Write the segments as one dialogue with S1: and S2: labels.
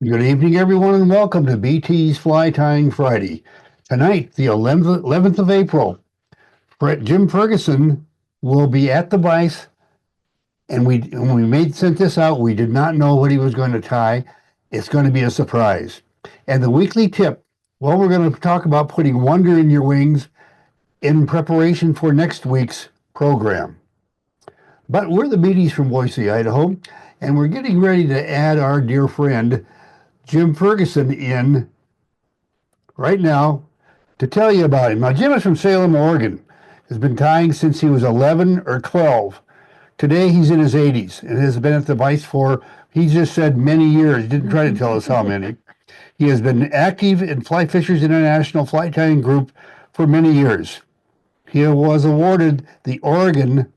S1: Good evening, everyone, and welcome to BT's Fly Tying Friday. Tonight, the 11th of April, Jim Ferguson will be at the Vise, and when we sent this out, we did not know what he was going to tie. It's going to be a surprise. And the weekly tip, well, we're going to talk about putting wonder in your wings in preparation for next week's program. But we're the BTs from Boise, Idaho, and we're getting ready to add our dear friend Jim Ferguson in right now to tell you about him. Now, Jim is from Salem, Oregon. Has been tying since he was 11 or 12. Today, he's in his 80s and has been at the Vise for, he just said many years. He didn't try to tell us how many. He has been active in Fly Fishers International Fly Tying Group for many years. He was awarded the Oregon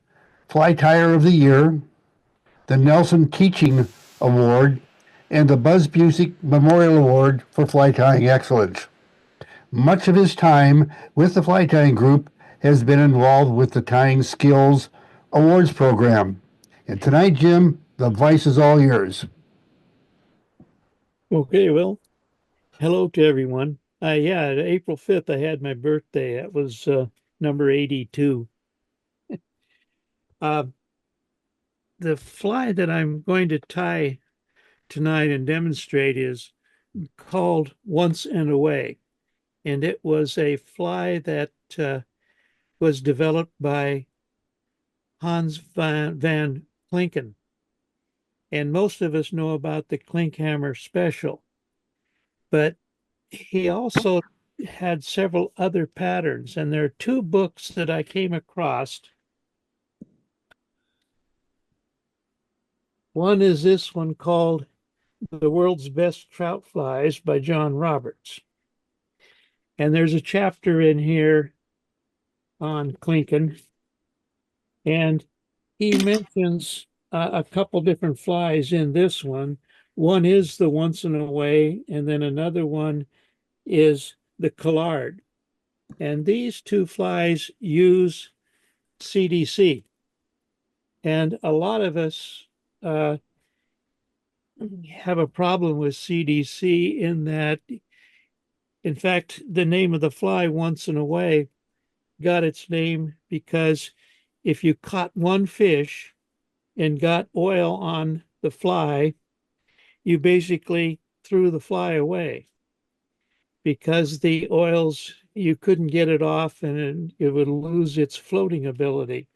S1: Fly Tyer of the Year, the Nelson Teaching Award, and the Buzz Busick Memorial Award for Fly Tying Excellence. Much of his time with the Fly Tying Group has been involved with the Tying Skills Awards program. And tonight, Jim, the Vice is all yours.
S2: Okay, well, hello to everyone. Yeah, April 5th, I had my birthday. That was number 82. Uh, the fly that I'm going to tie tonight and demonstrate is called Once and Away. And it was a fly that was developed by Hans Van Klinken. And most of us know about the Klinkhammer special, but he also had several other patterns, and there are two books that I came across. One is this one called The World's Best Trout Flies by John Roberts. And there's a chapter in here on Klinken, and he mentions a couple different flies in this one. One is the Once in a Way, and then another one is the Culard. And these two flies use CDC. And a lot of us have a problem with CDC in that, in fact, the name of the fly, Once in a Way, got its name because if you caught one fish and got oil on the fly, you basically threw the fly away because the oils, you couldn't get it off and it would lose its floating ability.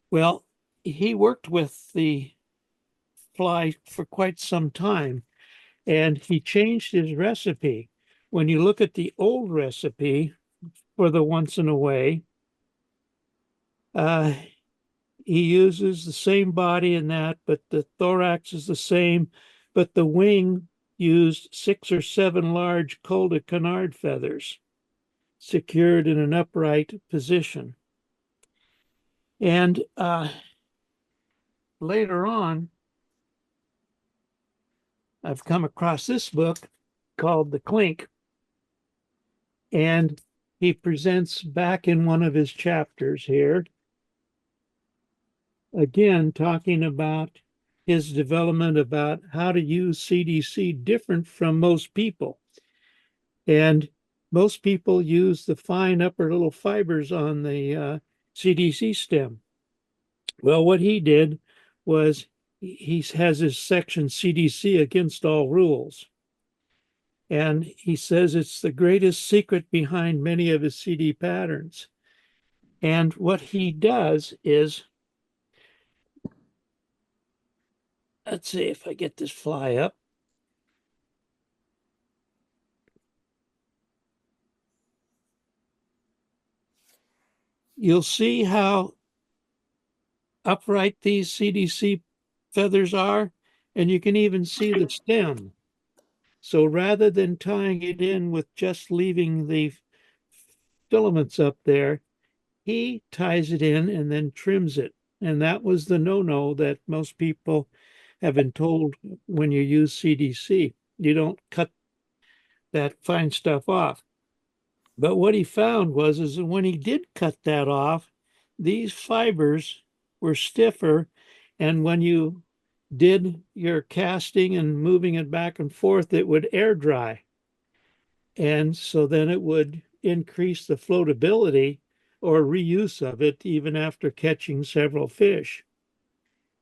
S2: Well, he worked with the fly for quite some time, and he changed his recipe. When you look at the old recipe for the Once in a Way, uh, he uses the same body in that, but the thorax is the same, but the wing used 6 or 7 large cul de canard feathers secured in an upright position. And later on, I've come across this book called The Clink, and he presents back in one of his chapters here, again, talking about his development about how to use CDC different from most people. And most people use the fine upper little fibers on the CDC stem. Well, what he did was he has his section CDC against all rules. And he says it's the greatest secret behind many of his CD patterns. And what he does is, let's see if I get this fly up. You'll see how upright these CDC feathers are, and you can even see the stem. So rather than tying it in with just leaving the filaments up there, he ties it in and then trims it. And that was the no-no that most people have been told when you use CDC. You don't cut that fine stuff off. But what he found was is that when he did cut that off, these fibers were stiffer. And when you did your casting and moving it back and forth, it would air dry. And so then it would increase the floatability or reuse of it even after catching several fish.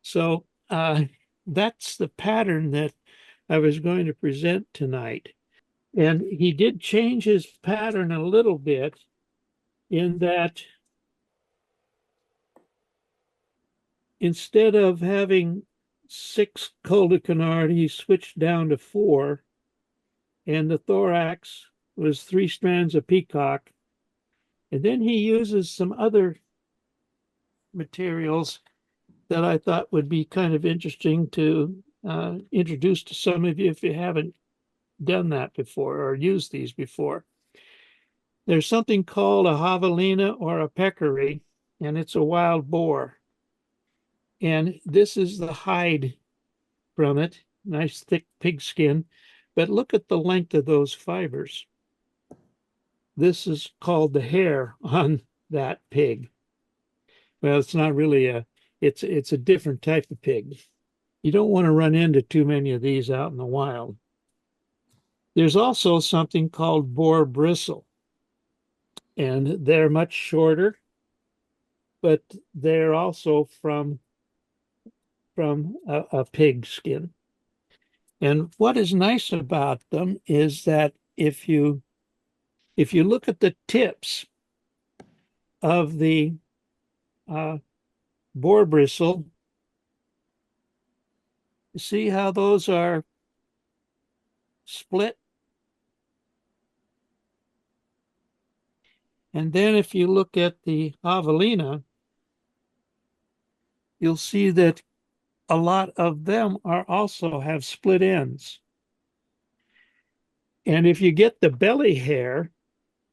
S2: So that's the pattern that I was going to present tonight. And he did change his pattern a little bit in that instead of having 6 cul-de-canard, he switched down to 4, and the thorax was 3 strands of peacock. And then he uses some other materials that I thought would be kind of interesting to introduce to some of you if you haven't done that before or used these before. There's something called a javelina or a peccary, and it's a wild boar. And this is the hide from it, nice thick pig skin. But look at the length of those fibers. This is called the hair on that pig. Well, it's not really it's a different type of pig. You don't want to run into too many of these out in the wild. There's also something called boar bristle, and they're much shorter, but they're also from a pig skin. And what is nice about them is that if you look at the tips of the boar bristle, see how those are split? And then if you look at the javelina, you'll see that a lot of them are also have split ends. And if you get the belly hair,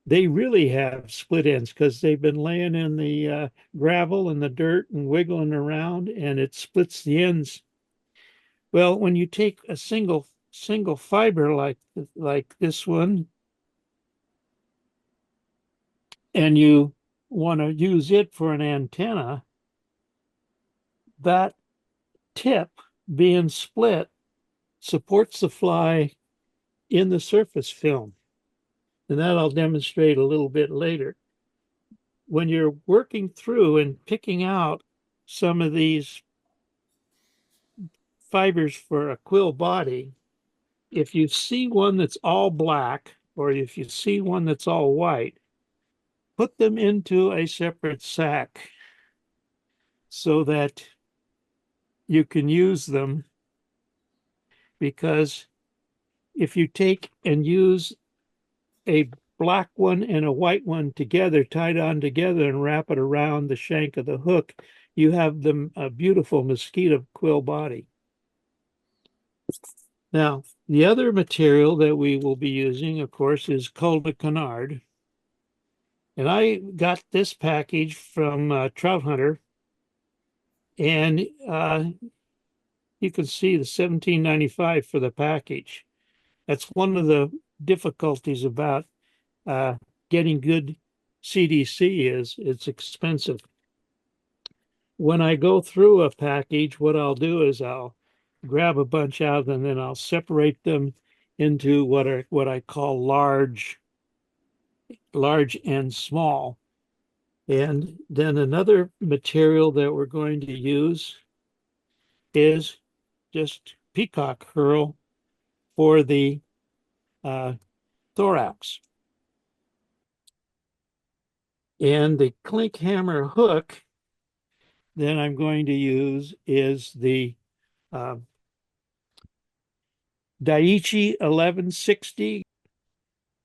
S2: they really have split ends because they've been laying in the gravel and the dirt and wiggling around, and it splits the ends. Well, when you take a single fiber like this one, and you want to use it for an antenna, that tip being split supports the fly in the surface film. And that I'll demonstrate a little bit later. When you're working through and picking out some of these fibers for a quill body, if you see one that's all black or if you see one that's all white, put them into a separate sack so that you can use them, because if you take and use a black one and a white one together, tied on together, and wrap it around the shank of the hook, you have a beautiful mosquito quill body. Now, the other material that we will be using, of course, is cul-de-canard. And I got this package from Trout Hunter, and you can see the $17.95 for the package. That's one of the difficulties about getting good CDC is it's expensive. When I go through a package, what I'll do is I'll grab a bunch out and then I'll separate them into what I call large and small. And then another material that we're going to use is just peacock herl for the thorax. And the clink hammer hook then I'm going to use is the Daiichi 1160.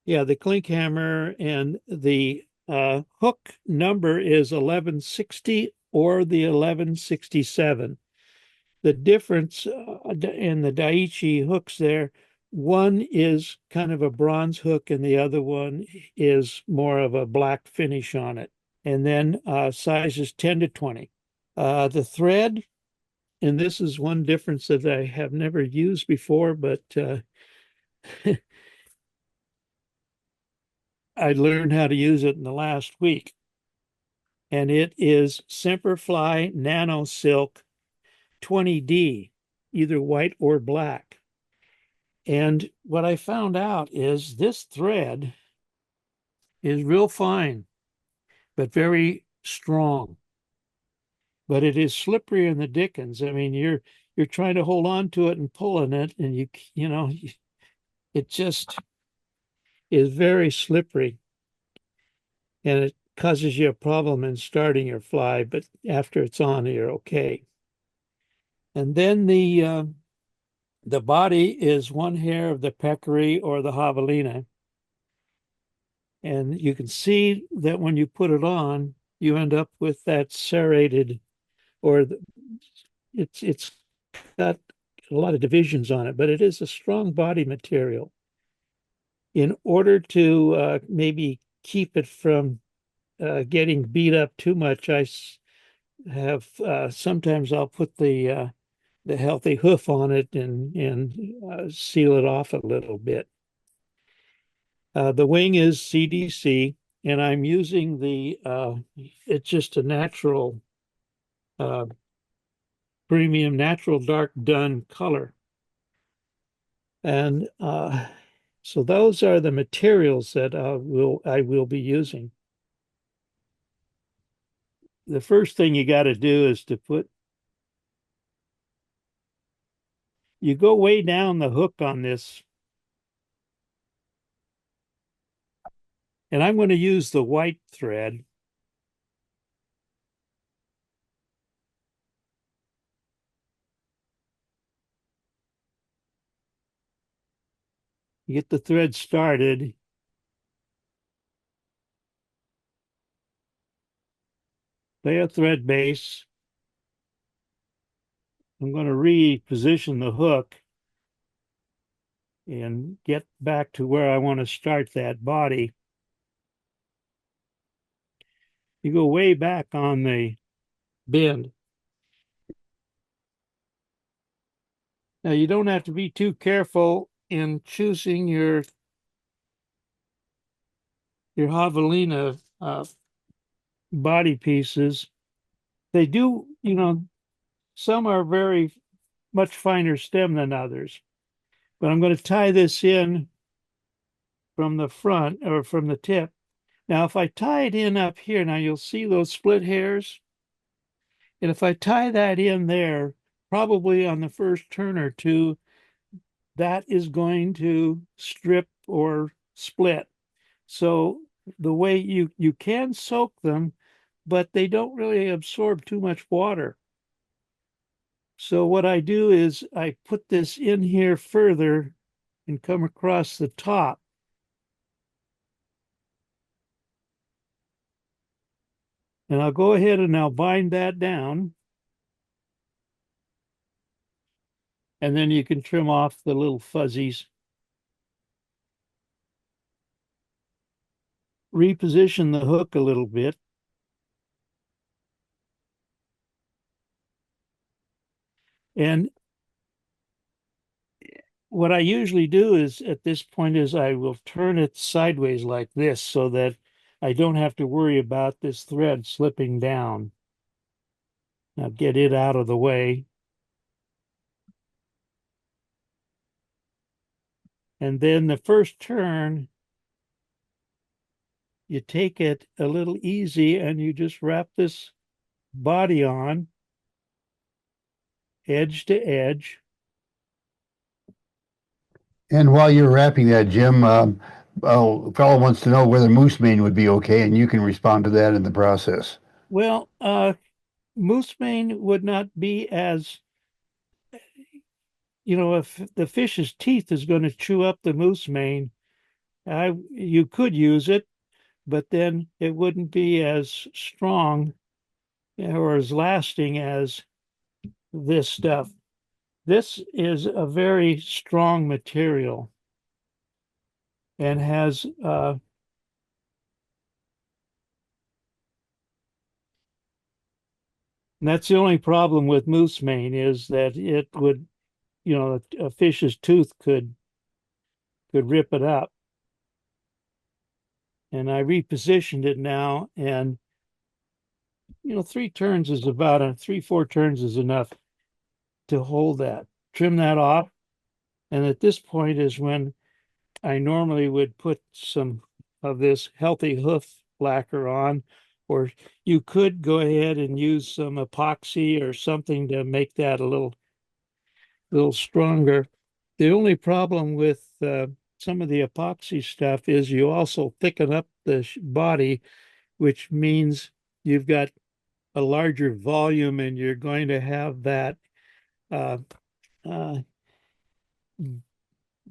S2: Yeah, the clink hammer, and the hook number is 1160 or the 1167. The difference in the Daiichi hooks there, one is kind of a bronze hook and the other one is more of a black finish on it. And then sizes 10 to 20. The thread, and this is one difference that I have never used before, but I learned how to use it in the last week. And it is Semperfli Nano Silk 20D. either white or black. And what I found out is this thread is real fine, but very strong. But it is slippery in the dickens. I mean, you're trying to hold on to it and pulling it, and you know, it just is very slippery, and it causes you a problem in starting your fly. But after it's on, you're okay. And then the body is one hair of the peccary or the javelina. And you can see that when you put it on, you end up with that serrated, or it's got a lot of divisions on it, but it is a strong body material. In order to maybe keep it from getting beat up too much, I have sometimes I'll put the healthy hoof on it and seal it off a little bit. The wing is CDC, and I'm using it's just a natural, uh, premium natural dark dun color. And so those are the materials that I will be using. The first thing you got to do is you go way down the hook on this. And I'm going to use the white thread. You get the thread started. Lay a thread base. I'm going to reposition the hook and get back to where I want to start that body. You go way back on the bend. Now you don't have to be too careful in choosing your javelina body pieces. They do, some are very much finer stem than others. But I'm going to tie this in from the front or from the tip. Now, if I tie it in up here, now you'll see those split hairs. And if I tie that in there, probably on the first turn or two, that is going to strip or split. So the way you can soak them, but they don't really absorb too much water. So what I do is I put this in here further and come across the top. And I'll go ahead and I'll bind that down. And then you can trim off the little fuzzies. Reposition the hook a little bit. And what I usually do is at this point is I will turn it sideways like this so that I don't have to worry about this thread slipping down. Now get it out of the way. And then the first turn, you take it a little easy and you just wrap this body on edge to edge.
S1: And while you're wrapping that, Jim, a fellow wants to know whether moose mane would be okay, and you can respond to that in the process.
S2: Well, moose mane would not be as, if the fish's teeth is going to chew up the moose mane, you could use it, but then it wouldn't be as strong or as lasting as this stuff. This is a very strong material and has and that's the only problem with moose mane is that it would, a fish's tooth could rip it up. And I repositioned it now, and 3 turns is about 3, 4 turns is enough to hold that. trim that off. And at this point is when I normally would put some of this healthy hoof lacquer on, or you could go ahead and use some epoxy or something to make that a little stronger. The only problem with some of the epoxy stuff is you also thicken up the body, which means you've got a larger volume and you're going to have that uh, uh,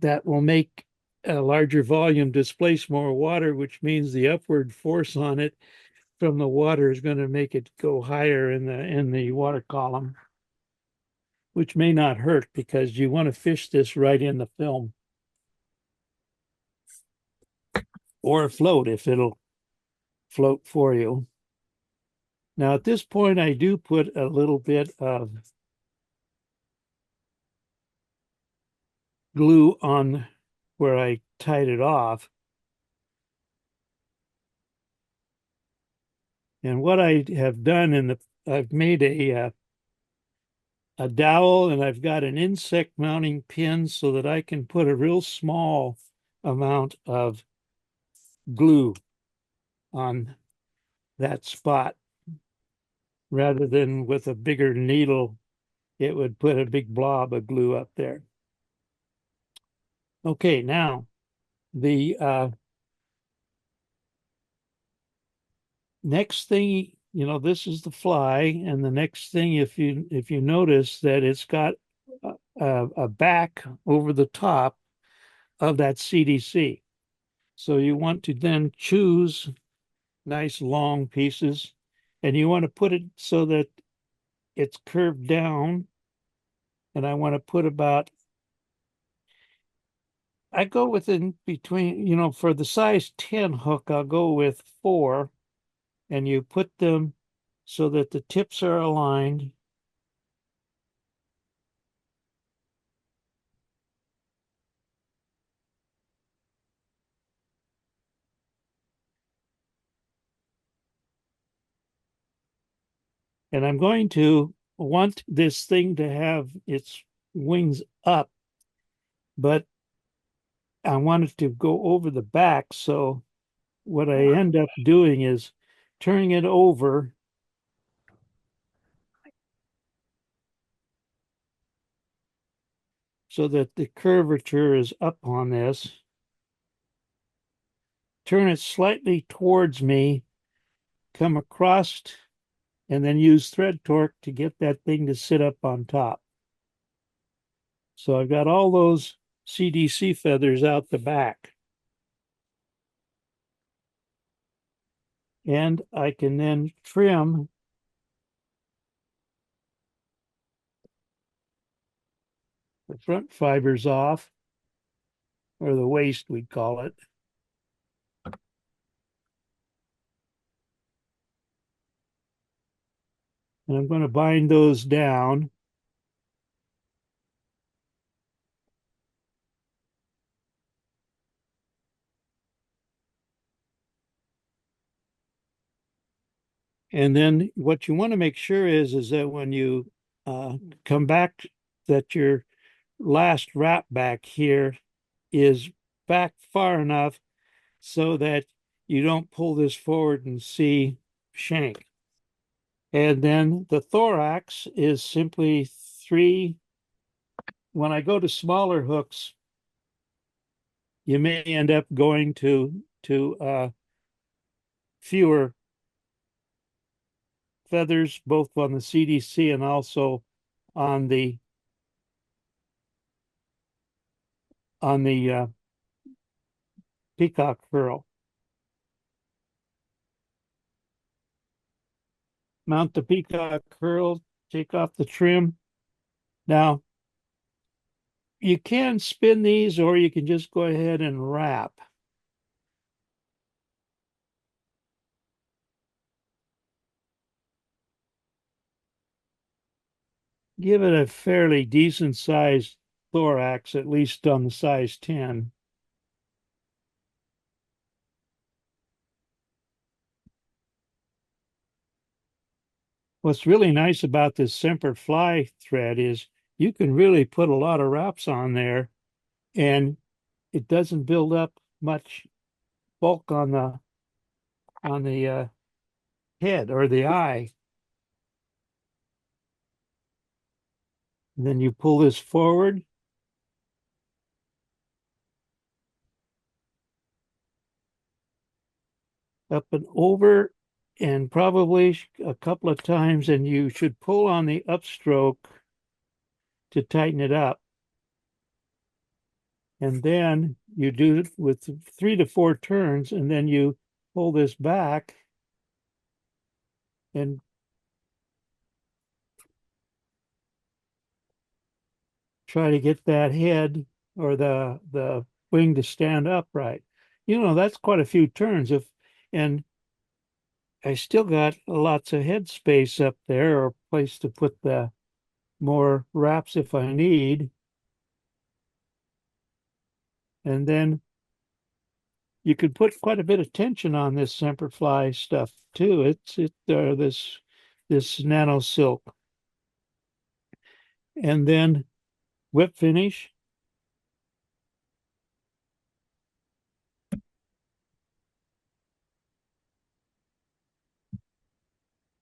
S2: that will make a larger volume displace more water, which means the upward force on it from the water is going to make it go higher in the water column, which may not hurt because you want to fish this right in the film or float if it'll float for you. Now at this point, I do put a little bit of glue on where I tied it off. And what I have done I've made a dowel and I've got an insect mounting pin so that I can put a real small amount of glue on that spot rather than with a bigger needle, it would put a big blob of glue up there. Okay, now the next thing, this is the fly, and the next thing, if you notice that it's got a back over the top of that CDC. So you want to then choose nice long pieces, and you want to put it so that it's curved down. And I want to put I go within between, for the size 10 hook, I'll go with 4, and you put them so that the tips are aligned. And I'm going to want this thing to have its wings up, but I want it to go over the back. So what I end up doing is turning it over so that the curvature is up on this. Turn it slightly towards me, come across, and then use thread torque to get that thing to sit up on top. So I've got all those CDC feathers out the back. And I can then trim the front fibers off, or the waist, we'd call it. And I'm going to bind those down. And then what you want to make sure is that when you come back, that your last wrap back here is back far enough so that you don't pull this forward and see shank. And then the thorax is simply 3. When I go to smaller hooks, you may end up going to fewer feathers, both on the CDC and also on the peacock curl. Mount the peacock curl, take off the trim. Now, you can spin these or you can just go ahead and wrap. Give it a fairly decent sized thorax, at least on the size 10. What's really nice about this Semper Fly thread is you can really put a lot of wraps on there and it doesn't build up much bulk on the head or the eye. And then you pull this forward. Up and over, and probably a couple of times, and you should pull on the upstroke to tighten it up. And then you do it with 3 to 4 turns, and then you pull this back and try to get that head or the wing to stand upright. That's quite a few turns. And I still got lots of head space up there or place to put the more wraps if I need. And then you could put quite a bit of tension on this Semperfli stuff too. This nano silk, and then whip finish.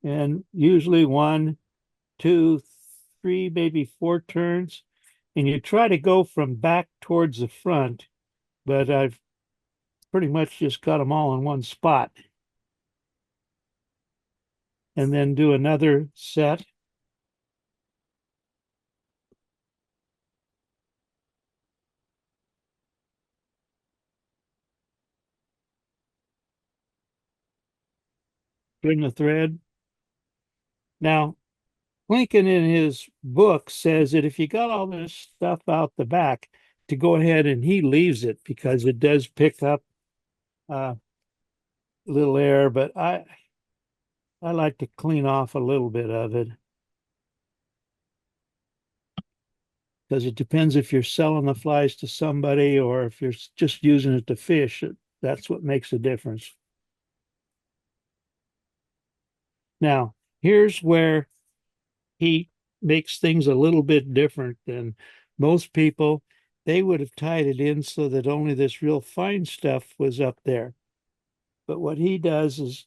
S2: And usually 1, 2, 3, maybe 4 turns. And you try to go from back towards the front, but I've pretty much just got them all in one spot. And then do another set. Bring the thread. Now, Lincoln in his book says that if you got all this stuff out the back, to go ahead and he leaves it because it does pick up a little air, but I like to clean off a little bit of it because it depends if you're selling the flies to somebody or if you're just using it to fish. That's what makes a difference. Now, here's where he makes things a little bit different than most people. They would have tied it in so that only this real fine stuff was up there. But what he does is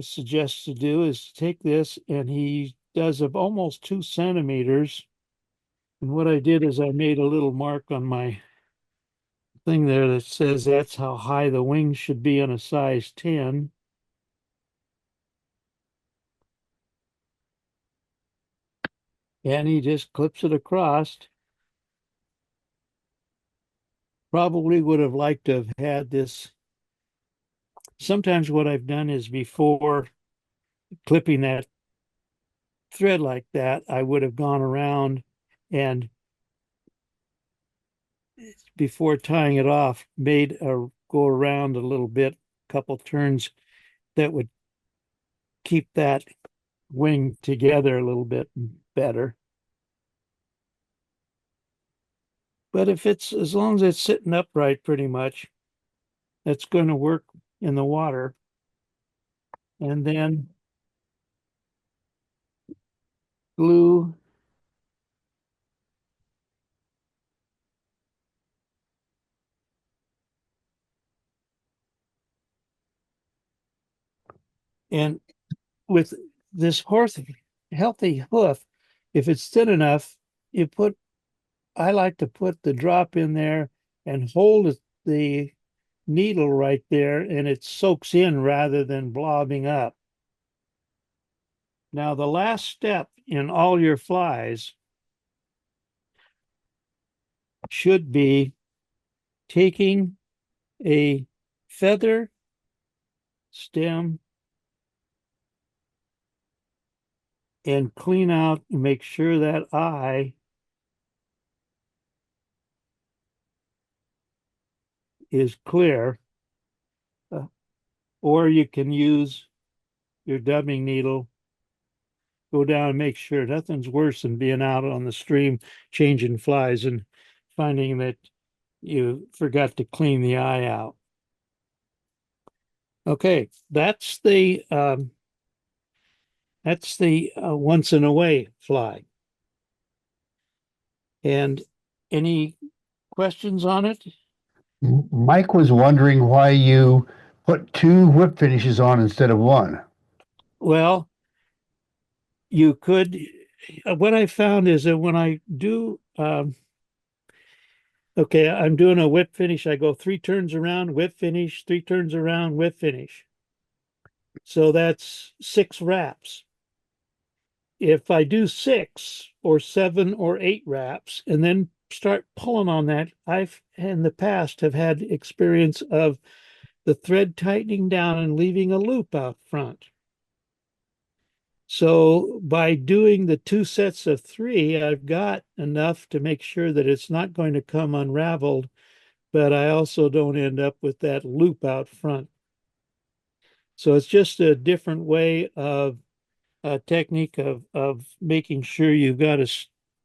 S2: suggests to do is take this and he does of almost 2 centimeters. And what I did is I made a little mark on my thing there that says that's how high the wings should be on a size 10. And he just clips it across. Probably would have liked to have had this. Sometimes what I've done is before clipping that thread like that, I would have gone around and before tying it off, made a go around a little bit, couple turns that would keep that wing together a little bit better. But if it's as long as it's sitting upright pretty much, that's going to work in the water. And then glue. And with this horse healthy hoof, if it's thin enough, I like to put the drop in there and hold the needle right there and it soaks in rather than blobbing up. Now, the last step in all your flies should be taking a feather stem and clean out and make sure that eye is clear. Or you can use your dubbing needle, go down and make sure. Nothing's worse than being out on the stream changing flies and finding that you forgot to clean the eye out. Okay, that's the once in a way fly. And any questions on it?
S1: Mike was wondering why you put two whip finishes on instead of one.
S2: Well, you could. What I found is that when I do, okay, I'm doing a whip finish. I go 3 turns around, whip finish, 3 turns around, whip finish. So that's 6 wraps. If I do 6 or 7 or 8 wraps and then start pulling on that, I've in the past have had experience of the thread tightening down and leaving a loop out front. So by doing the 2 sets of 3, I've got enough to make sure that it's not going to come unraveled, but I also don't end up with that loop out front. So it's just a different way of a technique of making sure you've got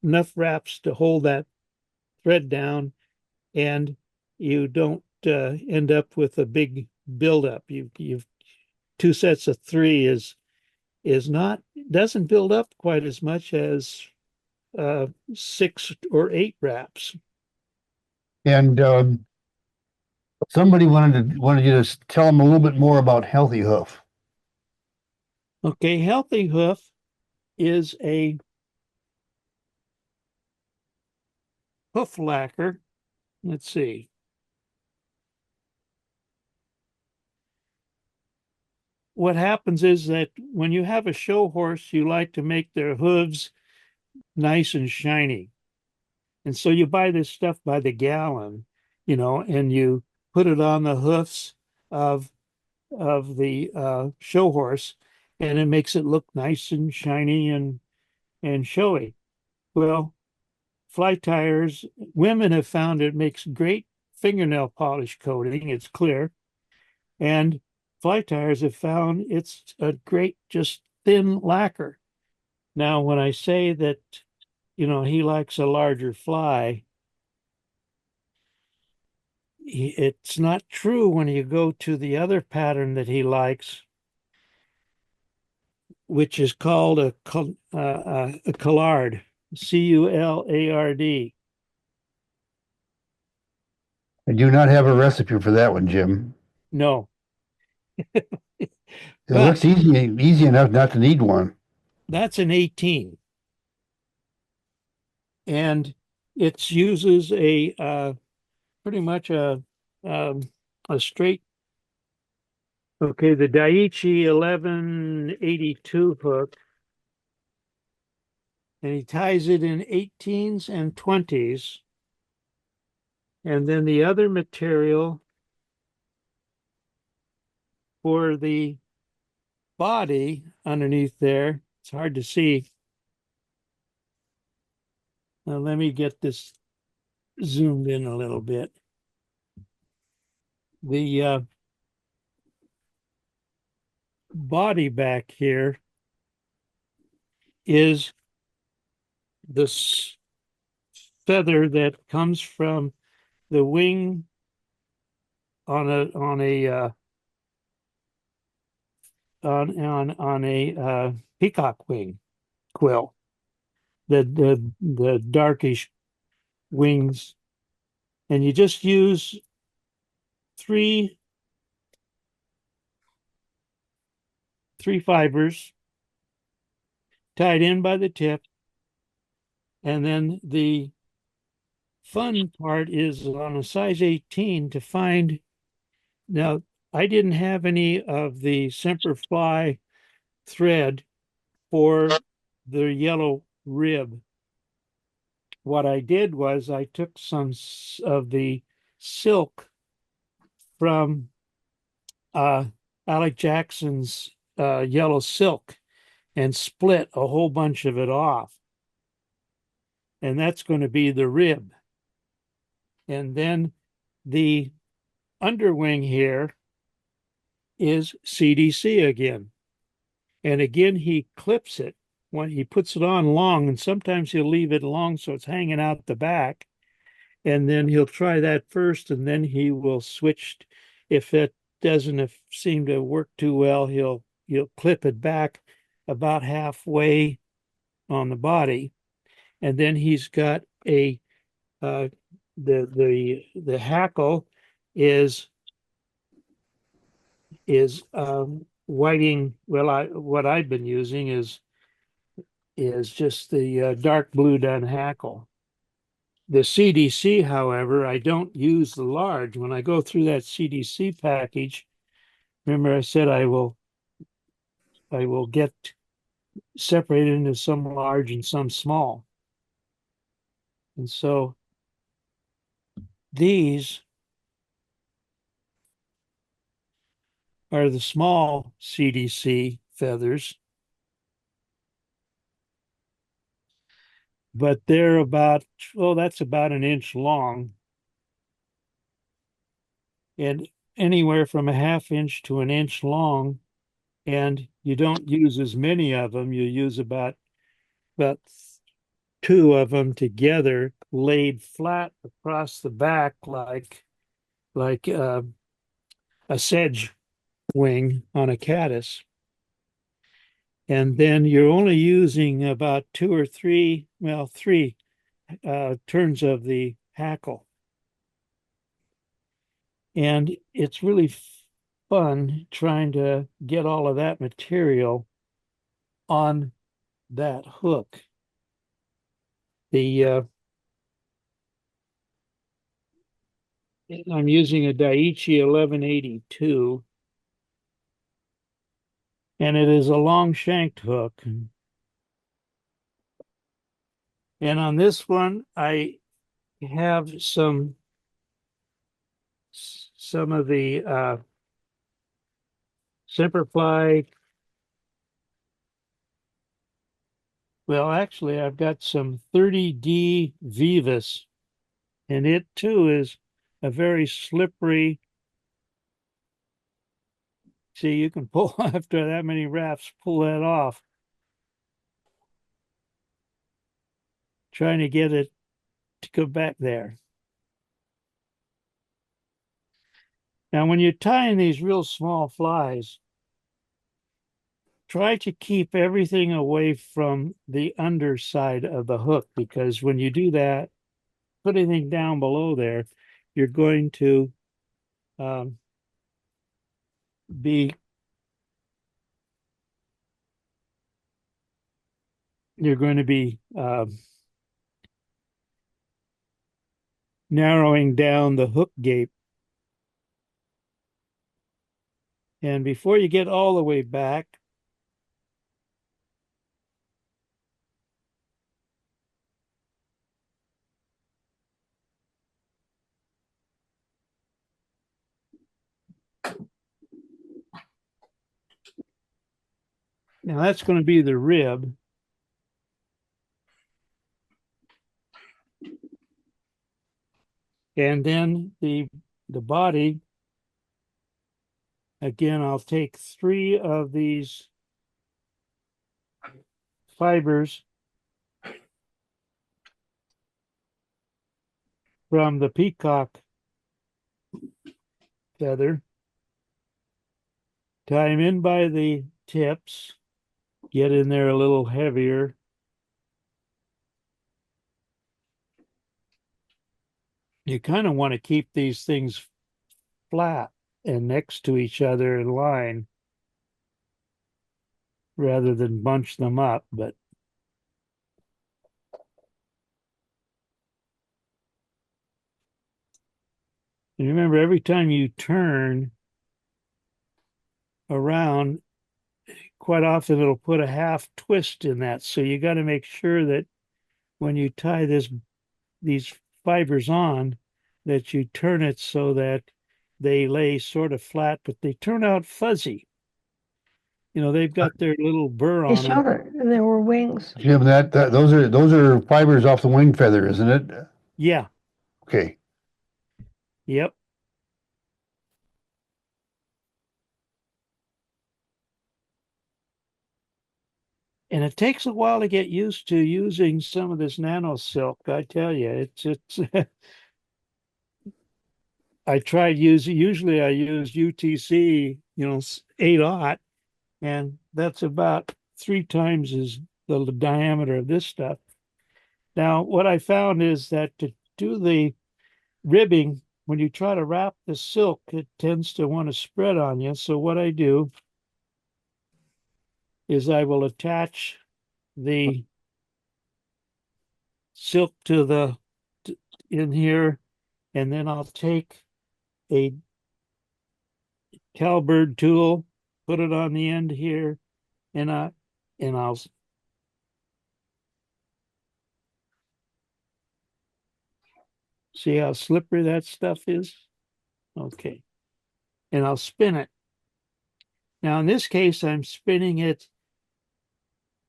S2: enough wraps to hold that thread down and you don't end up with a big buildup. You've 2 sets of 3 is not doesn't build up quite as much as 6 or 8 wraps.
S1: And somebody wanted you to tell them a little bit more about Healthy Hoof.
S2: Okay, Healthy Hoof is a hoof lacquer. Let's see. What happens is that when you have a show horse, you like to make their hooves nice and shiny. And so you buy this stuff by the gallon, and you put it on the hoofs of the show horse, and it makes it look nice and shiny and showy. Well, fly tires, women have found it makes great fingernail polish coating. It's clear. And fly tires have found it's a great, just thin lacquer. Now, when I say that, he likes a larger fly, it's not true when you go to the other pattern that he likes, which is called a Culard, Culard.
S1: I do not have a recipe for that one, Jim.
S2: No,
S1: It looks
S2: but
S1: easy enough not to need one.
S2: that's an 18, and it uses a pretty much um, a straight. Okay, the Daiichi 1182 hook, and he ties it in 18s and 20s. And then the other material for the body underneath there, it's hard to see. Now, let me get this zoomed in a little bit. The body back here is this feather that comes from the wing on a peacock wing quill. The darkish wings, and you just use three fibers tied in by the tip, and then the fun part is on a size 18 to find. Now, I didn't have any of the Semperfli thread for the yellow rib. What I did was I took some of the silk from Alec Jackson's yellow silk and split a whole bunch of it off. And that's going to be the rib. And then the underwing here is CDC again. And again, he clips it when he puts it on long, and sometimes he'll leave it long so it's hanging out the back. And then he'll try that first, and then he will switch. If it doesn't seem to work too well, he'll clip it back about halfway on the body. And then he's got a the hackle is whiting. Well, what I've been using is just the dark blue dun hackle. The CDC, however, I don't use the large. When I go through that CDC package, remember I said I will get separated into some large and some small. And so these are the small CDC feathers, but they're about, oh, that's about an inch long and anywhere from a half inch to an inch long. And you don't use as many of them. You use about two of them together, laid flat across the back like a sedge wing on a caddis. And then you're only using about two or three, well, three turns of the hackle. And it's really fun trying to get all of that material on that hook. The I'm using a Daiichi 1182, and it is a long shanked hook. And on this one, I have some of the Semperfli. Well, actually, I've got some 30D Vivas, and it too is a very slippery. See, you can pull after that many wraps, pull that off. Trying to get it to go back there. Now, when you're tying these real small flies, try to keep everything away from the underside of the hook, because when you do that, put anything down below there, you're going to um, be narrowing down the hook gape. And before you get all the way back, now that's going to be the rib. And then the body, again, I'll take three of these fibers from the peacock feather, tie them in by the tips, get in there a little heavier. You kind of want to keep these things flat and next to each other in line rather than bunch them up. But remember, every time you turn around, quite often it'll put a half twist in that. So you got to make sure that when you tie these fibers on, that you turn it so that they lay sort of flat, but they turn out fuzzy. They've got their little burr
S3: They
S2: on them.
S3: showed it, and there were wings.
S1: Jim, those are fibers off the wing feather, isn't it?
S2: Yeah.
S1: Okay.
S2: Yep. And it takes a while to get used to using some of this nano silk. I tell you, it's I tried using, usually I use UTC, 8/0, and that's about three times as the diameter of this stuff. Now, what I found is that to do the ribbing, when you try to wrap the silk, it tends to want to spread on you. So what I do is I will attach the silk to the in here, and then I'll take a cowbird tool, put it on the end here, and I'll see how slippery that stuff is. Okay, and I'll spin it. Now in this case, I'm spinning it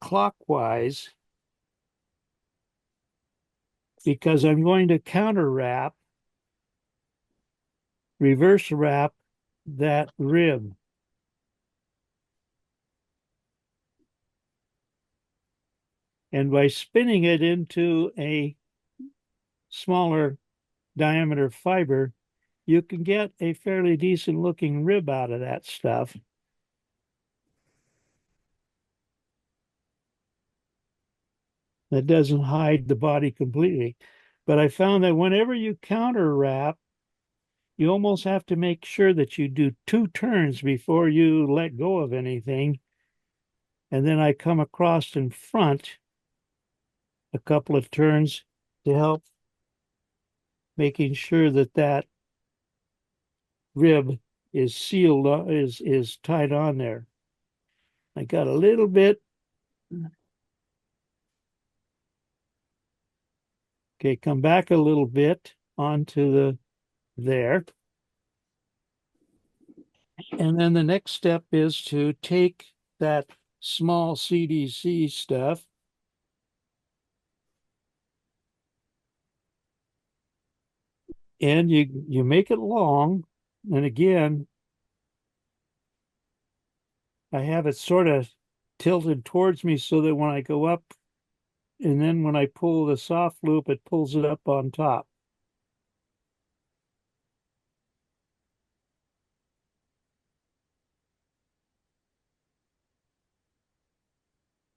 S2: clockwise because I'm going to counter wrap, reverse wrap that rib. And by spinning it into a smaller diameter fiber, you can get a fairly decent looking rib out of that stuff. That doesn't hide the body completely. But I found that whenever you counter wrap, you almost have to make sure that you do 2 turns before you let go of anything. And then I come across in front a couple of turns to help making sure that that rib is sealed, is tied on there. I got a little bit. Okay, come back a little bit onto the there. And then the next step is to take that small CDC stuff and you make it long. And again, I have it sort of tilted towards me so that when I go up and then when I pull the soft loop, it pulls it up on top.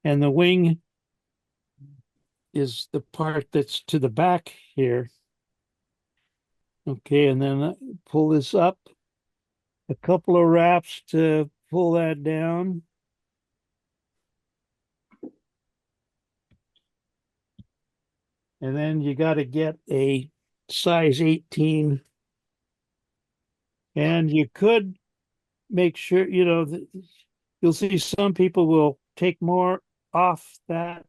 S2: And the wing is the part that's to the back here. Okay, and then pull this up, a couple of wraps to pull that down. And then you got to get a size 18. And you could make sure, you'll see some people will take more off the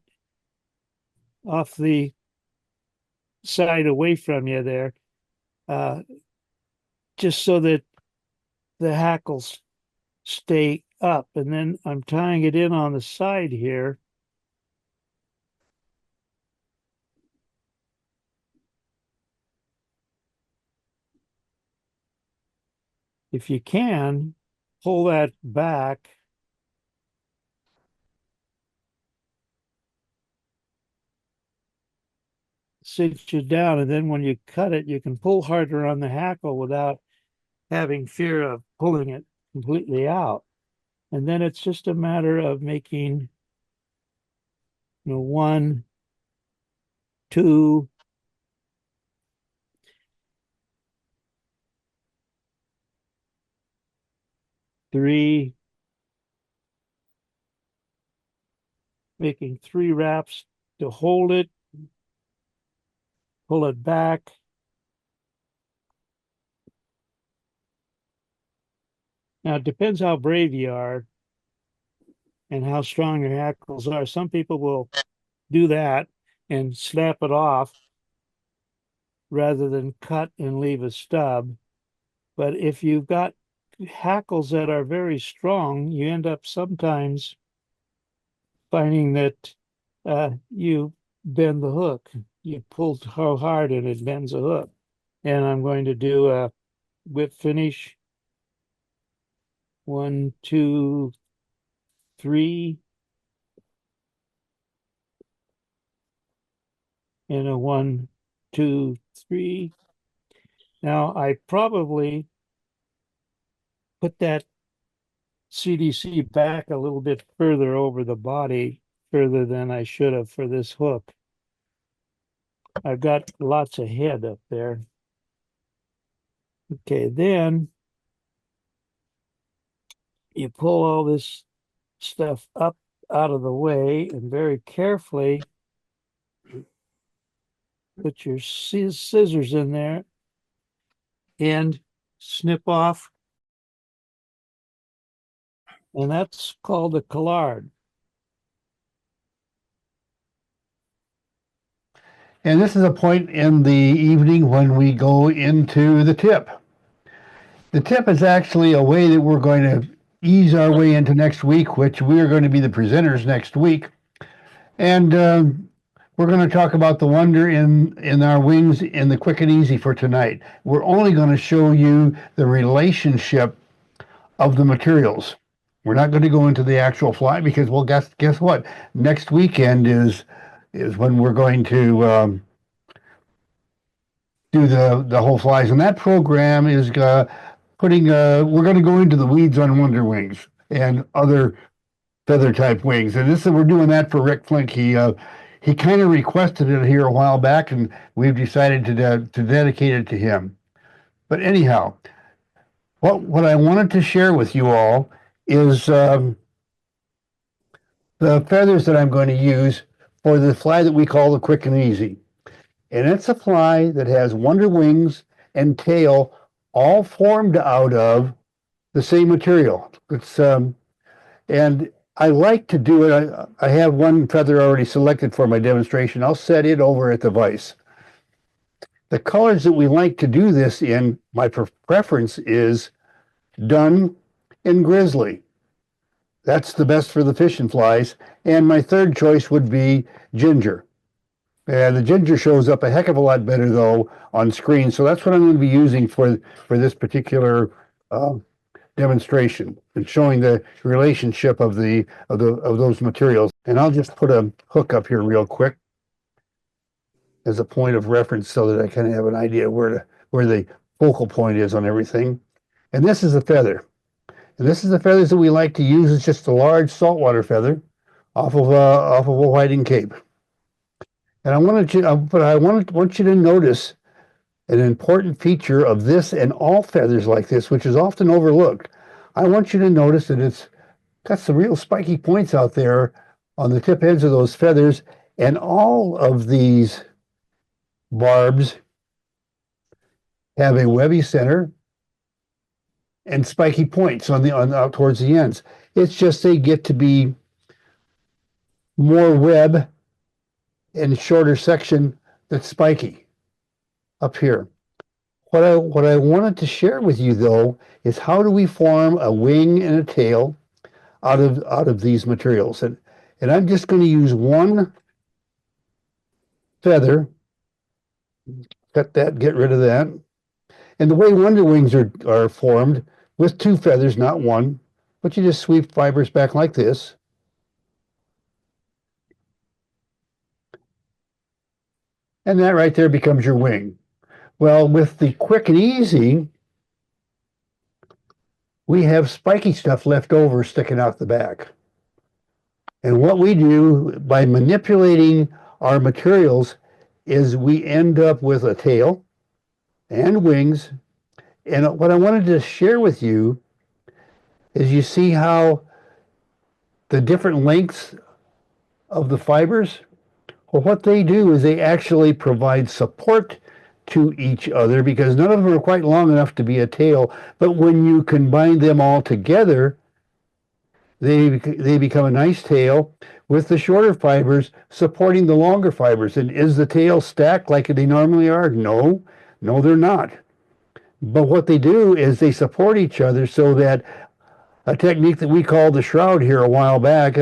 S2: side away from you there, uh, just so that the hackles stay up. And then I'm tying it in on the side here. If you can, pull that back. Cinch it down, and then when you cut it, you can pull harder on the hackle without having fear of pulling it completely out. And then it's just a matter of making, 1, 2, three, making 3 wraps to hold it, pull it back. Now, it depends how brave you are and how strong your hackles are. Some people will do that and snap it off rather than cut and leave a stub. But if you've got hackles that are very strong, you end up sometimes finding that you bend the hook. You pull so hard and it bends the hook. And I'm going to do a whip finish. 1, 2, 3, and a 1, 2, 3. Now I probably put that CDC back a little bit further over the body, further than I should have for this hook. I've got lots of head up there. Okay, then you pull all this stuff up out of the way and very carefully put your scissors in there and snip off. And that's called a Culard.
S1: And this is a point in the evening when we go into the tip. The tip is actually a way that we're going to ease our way into next week, which we are going to be the presenters next week. And we're going to talk about the wonder in our wings in the Quick and Easy for tonight. We're only going to show you the relationship of the materials. We're not going to go into the actual fly because, well, guess what? Next weekend is when we're going to do the whole flies, and that program is we're going to go into the weeds on wonder wings and other feather type wings, and we're doing that for Rick Flink. He kind of requested it here a while back, and we've decided to dedicate it to him. But anyhow, what I wanted to share with you all is the feathers that I'm going to use for the fly that we call the Quick and Easy. And it's a fly that has wonder wings and tail all formed out of the same material. It's and I like to do it. I have one feather already selected for my demonstration. I'll set it over at the vise. The colors that we like to do this in, my preference is dun and grizzly. That's the best for the fishing flies. And my third choice would be ginger. And the ginger shows up a heck of a lot better though on screen. So that's what I'm going to be using for this particular demonstration and showing the relationship of those materials. And I'll just put a hook up here real quick as a point of reference so that I kind of have an idea where the focal point is on everything. And this is a feather. And this is the feathers that we like to use. It's just a large saltwater feather off of a whiting cape. And I want you to notice an important feature of this and all feathers like this, which is often overlooked. I want you to notice that it's got some real spiky points out there on the tip ends of those feathers, and all of these barbs have a webby center and spiky points on out towards the ends. It's just they get to be more web and shorter section that's spiky up here. What I wanted to share with you though is how do we form a wing and a tail out of these materials, and I'm just going to use one feather. Cut that, get rid of that. And the way wonder wings are formed with two feathers, not one, but you just sweep fibers back like this. And that right there becomes your wing. Well, with the Quick and Easy, we have spiky stuff left over sticking out the back. And what we do by manipulating our materials is we end up with a tail and wings. And what I wanted to share with you is you see how the different lengths of the fibers, well, what they do is they actually provide support to each other because none of them are quite long enough to be a tail, but when you combine them all together, they become a nice tail with the shorter fibers supporting the longer fibers. And is the tail stacked like they normally are? No, they're not. But what they do is they support each other so that a technique that we called the shroud here a while back,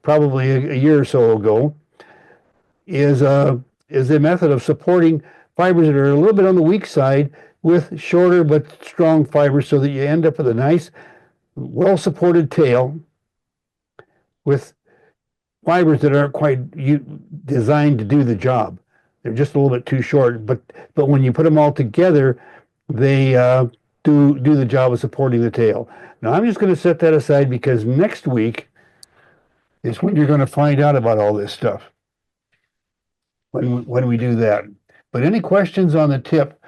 S1: probably a year or so ago, is a method of supporting fibers that are a little bit on the weak side with shorter but strong fibers so that you end up with a nice, well-supported tail with fibers that aren't quite designed to do the job. They're just a little bit too short, but when you put them all together, they do the job of supporting the tail. Now, I'm just going to set that aside because next week is when you're going to find out about all this stuff. when we do that. But any questions on the tip?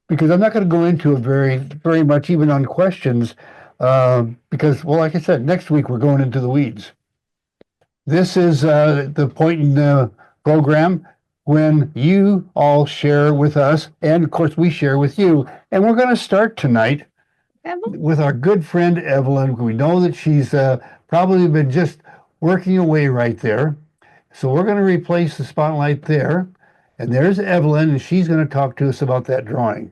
S1: Because I'm not going to go into it very much, even on questions, because, well, like I said, next week we're going into the weeds. This is the point in the program when you all share with us, and of course we share with you. And we're going to start tonight with our good friend Evelyn. We know that she's probably been just working away right there. So we're going to replace the spotlight there. And there's Evelyn, and she's going to talk to us about that drawing.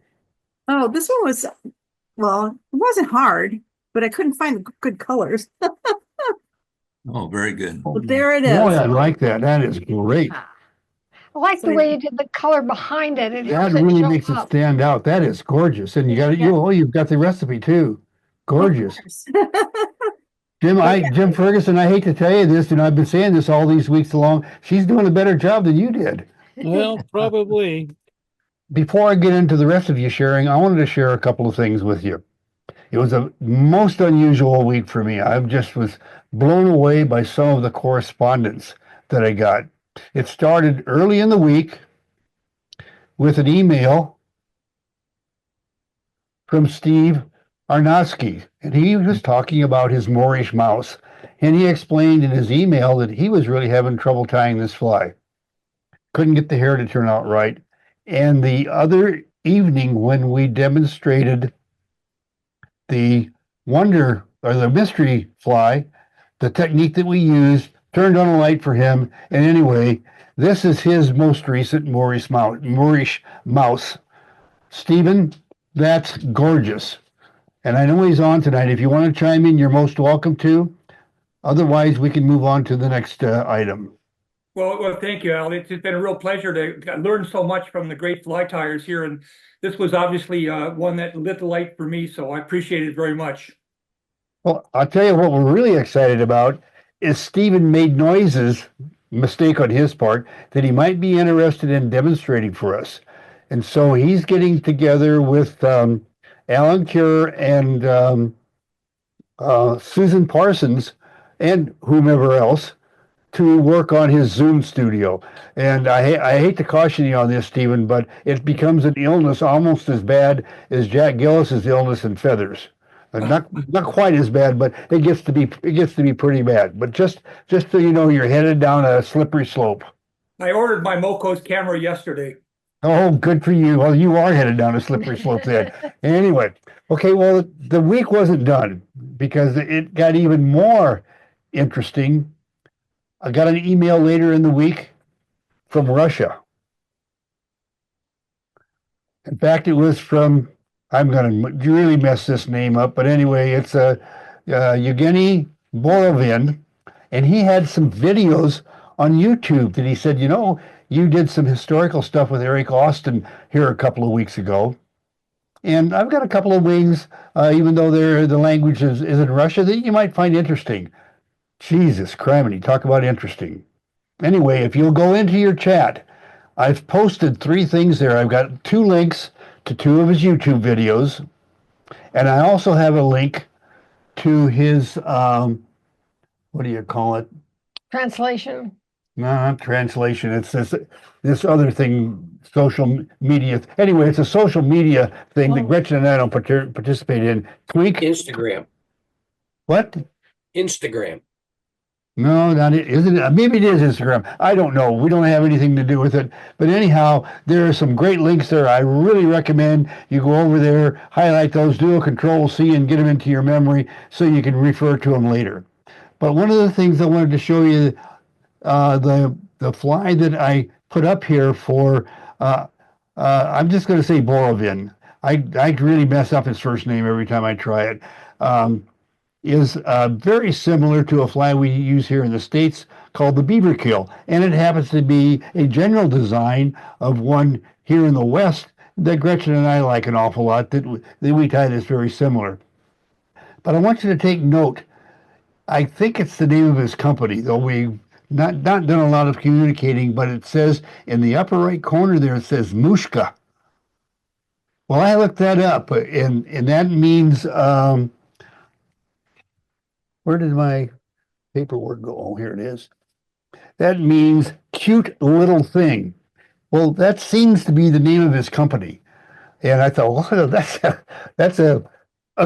S4: Oh, this one was, well, it wasn't hard, but I couldn't find the good colors.
S5: Oh, very good.
S4: But there it is.
S1: Boy, I like that. That is great.
S3: I like the way you did the color behind it. It
S1: That
S3: helps it
S1: really
S3: show
S1: makes it
S3: up.
S1: stand out. That is gorgeous. And you got it. You've got the recipe too. Gorgeous. Jim Ferguson, I hate to tell you this, and I've been saying this all these weeks along. She's doing a better job than you did.
S2: Well, probably.
S1: Before I get into the rest of you sharing, I wanted to share a couple of things with you. It was a most unusual week for me. I just was blown away by some of the correspondence that I got. It started early in the week with an email from Steve Arnowski, and he was talking about his Moorish mouse. And he explained in his email that he was really having trouble tying this fly. Couldn't get the hair to turn out right. And the other evening when we demonstrated the wonder or the mystery fly, the technique that we used turned on a light for him. And anyway, this is his most recent Moorish mouse. Stephen, that's gorgeous. And I know he's on tonight. If you want to chime in, you're most welcome to. Otherwise, we can move on to the next item.
S6: Well, thank you, Al. It's been a real pleasure to learn so much from the great fly tyers here. And this was obviously one that lit the light for me. So I appreciate it very much.
S1: Well, I'll tell you what we're really excited about is Stephen made noises, mistake on his part, that he might be interested in demonstrating for us. And so he's getting together with Alan Cure and Susan Parsons and whomever else to work on his Zoom studio. And I hate to caution you on this, Stephen, but it becomes an illness almost as bad as Jack Gillis's illness in feathers. Not quite as bad, but it gets to be pretty bad. But just so you know, you're headed down a slippery slope.
S6: I ordered my Moco's camera yesterday.
S1: Oh, good for you. Well, you are headed down a slippery slope then. Anyway, okay, well, the week wasn't done because it got even more interesting. I got an email later in the week from Russia. In fact, it was from, I'm going to really mess this name up, but anyway, it's Evgenii Borovin, and he had some videos on YouTube that he said, you know, you did some historical stuff with Eric Austin here a couple of weeks ago. And I've got a couple of wings, even though the language is in Russia, that you might find interesting. Jesus criminy, talk about interesting. Anyway, if you'll go into your chat, I've posted 3 things there. I've got 2 links to 2 of his YouTube videos, and I also have a link to his, what do you call it?
S3: Translation.
S1: No, not translation. It's this other thing, social media. Anyway, it's a social media thing that Gretchen and I don't participate in. Tweak?
S7: Instagram.
S1: What?
S7: Instagram.
S1: No, not it. Isn't it? Maybe it is Instagram. I don't know. We don't have anything to do with it. But anyhow, there are some great links there. I really recommend you go over there, highlight those, do a Control-C, and get them into your memory so you can refer to them later. But one of the things I wanted to show you, the fly that I put up here for, I'm just going to say Borovin. I really mess up his first name every time I try it. Is very similar to a fly we use here in the States called the beaver kill. And it happens to be a general design of one here in the West that Gretchen and I like an awful lot, that we tie this very similar. But I want you to take note. I think it's the name of his company, though we've not done a lot of communicating, but it says in the upper right corner there, it says Mushka. Well, I looked that up, and that means, where did my paperwork go? Oh, here it is. That means cute little thing. Well, that seems to be the name of his company. And I thought, well, that's a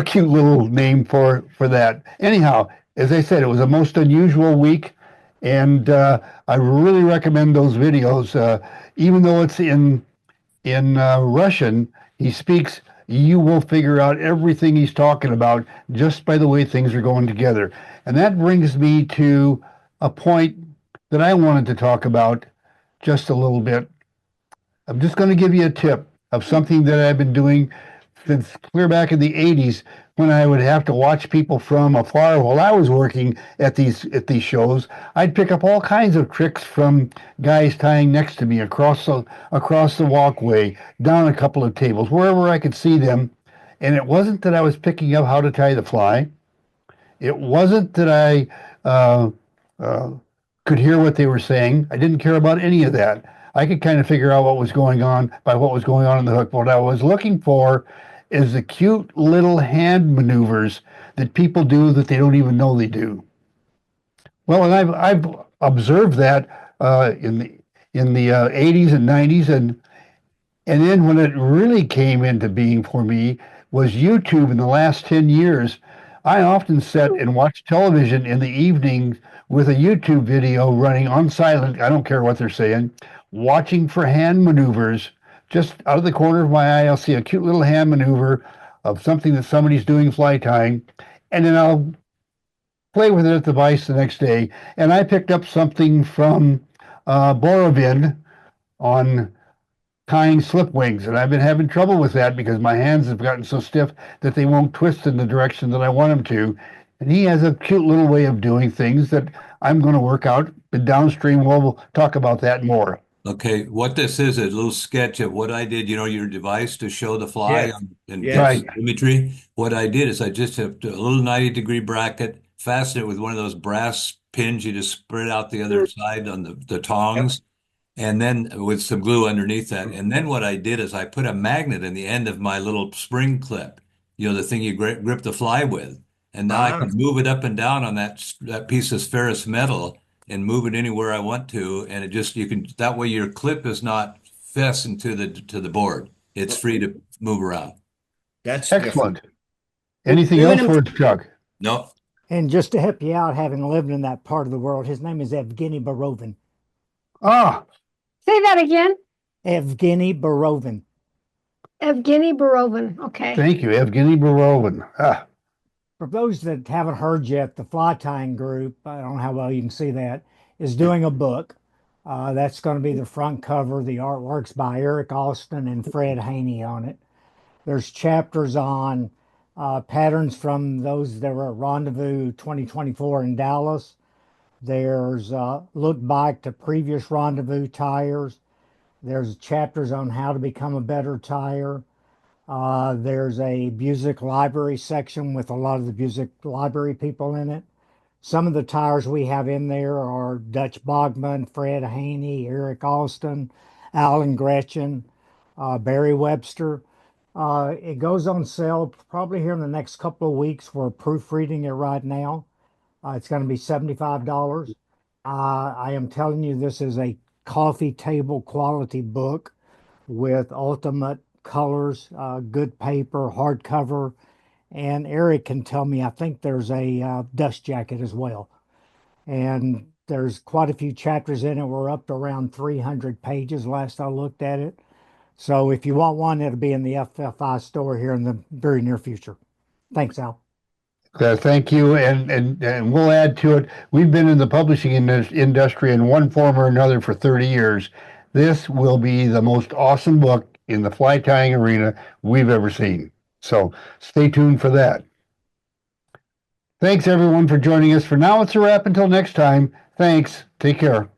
S1: cute little name for that. Anyhow, as I said, it was a most unusual week, and I really recommend those videos. Even though it's in Russian, he speaks. You will figure out everything he's talking about just by the way things are going together. And that brings me to a point that I wanted to talk about just a little bit. I'm just going to give you a tip of something that I've been doing since clear back in the 80s when I would have to watch people from afar while I was working at these shows. I'd pick up all kinds of tricks from guys tying next to me across the walkway, down a couple of tables, wherever I could see them. And it wasn't that I was picking up how to tie the fly. It wasn't that I uh, uh, could hear what they were saying. I didn't care about any of that. I could kind of figure out what was going on by what was going on in the hook. What I was looking for is the cute little hand maneuvers that people do that they don't even know they do. Well, and I've observed that in the 80s and 90s, and then when it really came into being for me was YouTube in the last 10 years. I often sit and watch television in the evening with a YouTube video running on silent. I don't care what they're saying, watching for hand maneuvers. Just out of the corner of my eye, I'll see a cute little hand maneuver of something that somebody's doing fly tying, and then I'll play with it at the Vise the next day. And I picked up something from Borovin on tying slip wings, and I've been having trouble with that because my hands have gotten so stiff that they won't twist in the direction that I want them to. And he has a cute little way of doing things that I'm going to work out. But downstream, we'll talk about that more.
S5: Okay, what this is a little sketch of what I did, your device to show the fly
S7: Yes.
S5: and
S7: Yes.
S5: get
S1: Right.
S5: imagery. What I did is I just have a little 90-degree bracket, fasten it with one of those brass pins you just spread out the other side on the tongs, and then with some glue underneath that. And then what I did is I put a magnet in the end of my little spring clip, the thing you grip the fly with. And now I can move it up and down on that piece of ferrous metal and move it anywhere I want to. And that way your clip is not fastened to the board. It's free to move around.
S7: That's
S1: Excellent.
S7: different.
S1: Anything
S7: We're
S1: else
S7: gonna-
S1: for us, Chuck?
S5: No,
S8: And just to help you out, having lived in that part of the world, his name is Evgenii Borovin.
S1: Ah,
S3: Say that again.
S8: Evgenii Borovin.
S3: Evgenii Borovin. Okay.
S1: thank you, Evgenii Borovin. Ah,
S8: For those that haven't heard yet, the fly tying group, I don't know how well you can see that, is doing a book. That's going to be the front cover. The artwork's by Eric Austin and Fred Haney on it. There's chapters on patterns from those that were at Rendezvous 2024 in Dallas. There's look back to previous Rendezvous tires. There's chapters on how to become a better tire. There's a music library section with a lot of the music library people in it. Some of the tires we have in there are Dutch Bogman, Fred Haney, Eric Austin, Alan Gretchen, Barry Webster. It goes on sale probably here in the next couple of weeks. We're proofreading it right now. It's going to be $75. I am telling you, this is a coffee table quality book with ultimate colors, good paper, hardcover, and Eric can tell me, I think there's a dust jacket as well. And there's quite a few chapters in it. We're up to around 300 pages last I looked at it. So if you want one, it'll be in the FFI store here in the very near future. Thanks, Al.
S1: thank you, and we'll add to it. We've been in the publishing industry in one form or another for 30 years. This will be the most awesome book in the fly tying arena we've ever seen. So stay tuned for that. Thanks everyone for joining us. For now, it's a wrap until next time. Thanks. Take care.